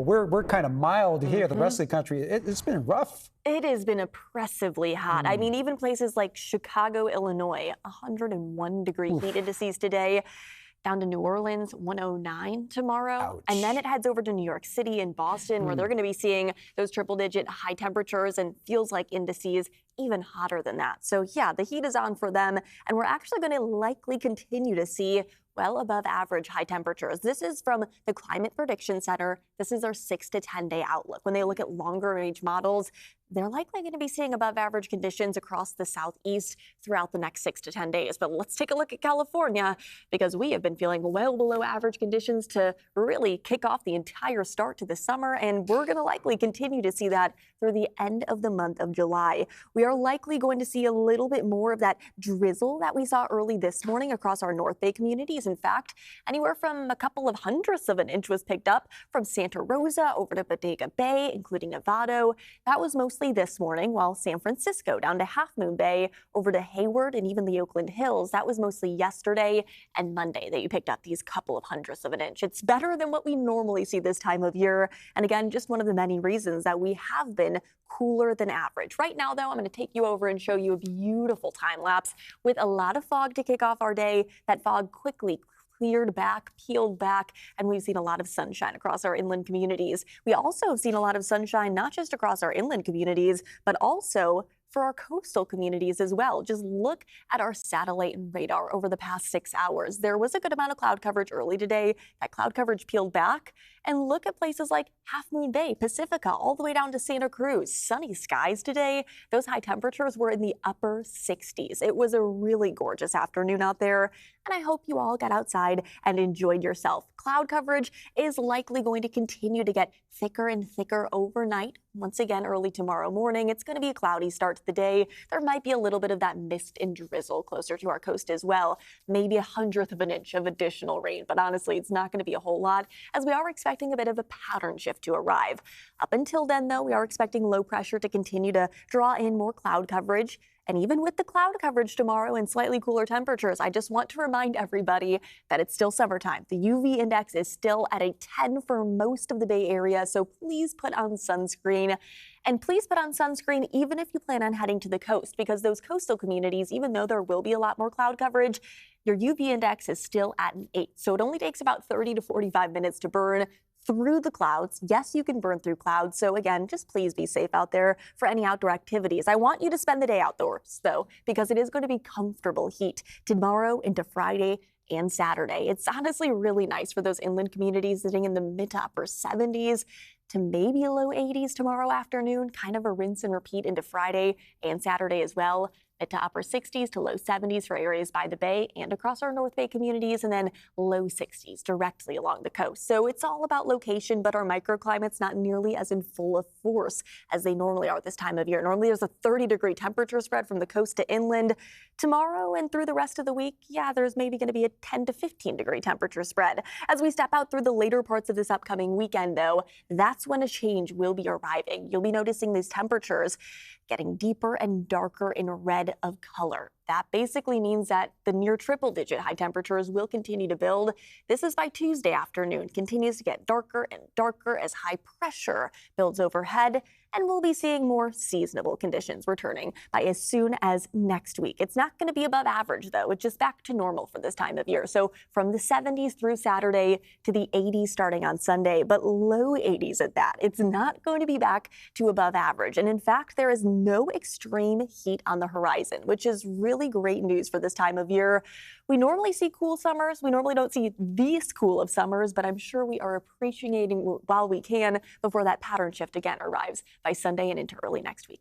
we're kind of mild here. The rest of the country, it's been rough. It has been oppressively hot. I mean, even places like Chicago, Illinois, 101-degree heat indices today. Down to New Orleans, 109 tomorrow. Ouch. And then it heads over to New York City and Boston, where they're going to be seeing those triple-digit high temperatures and feels like indices even hotter than that. So yeah, the heat is on for them, and we're actually going to likely continue to see well above average high temperatures. This is from the Climate Prediction Center. This is our 6 to 10 day outlook. When they look at longer range models, they're likely going to be seeing above average conditions across the southeast throughout the next 6 to 10 days. But let's take a look at California, because we have been feeling well below average conditions to really kick off the entire start to the summer. And we're going to likely continue to see that through the end of the month of July. We are likely going to see a little bit more of that drizzle that we saw early this morning across our North Bay communities. In fact, anywhere from a couple of hundredths of an inch was picked up from Santa Rosa over to Bodega Bay, including Novato. That was mostly this morning, while San Francisco down to Half Moon Bay over to Hayward and even the Oakland Hills. That was mostly yesterday and Monday that you picked up these couple of hundredths of an inch. It's better than what we normally see this time of year. And again, just one of the many reasons that we have been cooler than average. Right now, though, I'm going to take you over and show you a beautiful time lapse with a lot of fog to kick off our day. That fog quickly cleared back, peeled back, and we've seen a lot of sunshine across our inland communities. We also have seen a lot of sunshine, not just across our inland communities, but also for our coastal communities as well. Just look at our satellite and radar over the past 6 hours. There was a good amount of cloud coverage early today. That cloud coverage peeled back. And look at places like Half Moon Bay, Pacifica, all the way down to Santa Cruz. Sunny skies today. Those high temperatures were in the upper 60s. It was a really gorgeous afternoon out there, and I hope you all got outside and enjoyed yourself. Cloud coverage is likely going to continue to get thicker and thicker overnight. Once again, early tomorrow morning, it's going to be a cloudy start to the day. There might be a little bit of that mist and drizzle closer to our coast as well. Maybe 100th of an inch of additional rain, but honestly, it's not going to be a whole lot, as we are expecting a bit of a pattern shift to arrive. Up until then, though, we are expecting low pressure to continue to draw in more cloud coverage. And even with the cloud coverage tomorrow and slightly cooler temperatures, I just want to remind everybody that it's still summertime. The UV index is still at a 10 for most of the Bay Area, so please put on sunscreen. And please put on sunscreen even if you plan on heading to the coast, because those coastal communities, even though there will be a lot more cloud coverage, your UV index is still at an 8. So it only takes about 30 to 45 minutes to burn through the clouds. Yes, you can burn through clouds. So again, just please be safe out there for any outdoor activities. I want you to spend the day outdoors, though, because it is going to be comfortable heat tomorrow into Friday and Saturday. It's honestly really nice for those inland communities sitting in the mid to upper 70s to maybe low 80s tomorrow afternoon, kind of a rinse and repeat into Friday and Saturday as well. Mid to upper 60s to low 70s for areas by the Bay and across our North Bay communities, and then low 60s directly along the coast. So it's all about location, but our microclimate's not nearly as in full of force as they normally are this time of year. Normally there's a 30-degree temperature spread from the coast to inland. Tomorrow and through the rest of the week, yeah, there's maybe going to be a 10 to 15-degree temperature spread. As we step out through the later parts of this upcoming weekend, though, that's when a change will be arriving. You'll be noticing these temperatures getting deeper and darker in red of color. That basically means that the near triple-digit high temperatures will continue to build. This is by Tuesday afternoon. Continues to get darker and darker as high pressure builds overhead, and we'll be seeing more seasonable conditions returning by as soon as next week. It's not going to be above average, though. It's just back to normal for this time of year. So from the 70s through Saturday to the 80s starting on Sunday, but low 80s at that. It's not going to be back to above average. And in fact, there is no extreme heat on the horizon, which is really great news for this time of year. We normally see cool summers. We normally don't see this cool of summers, but I'm sure we are appreciating while we can before that pattern shift again arrives by Sunday and into early next week.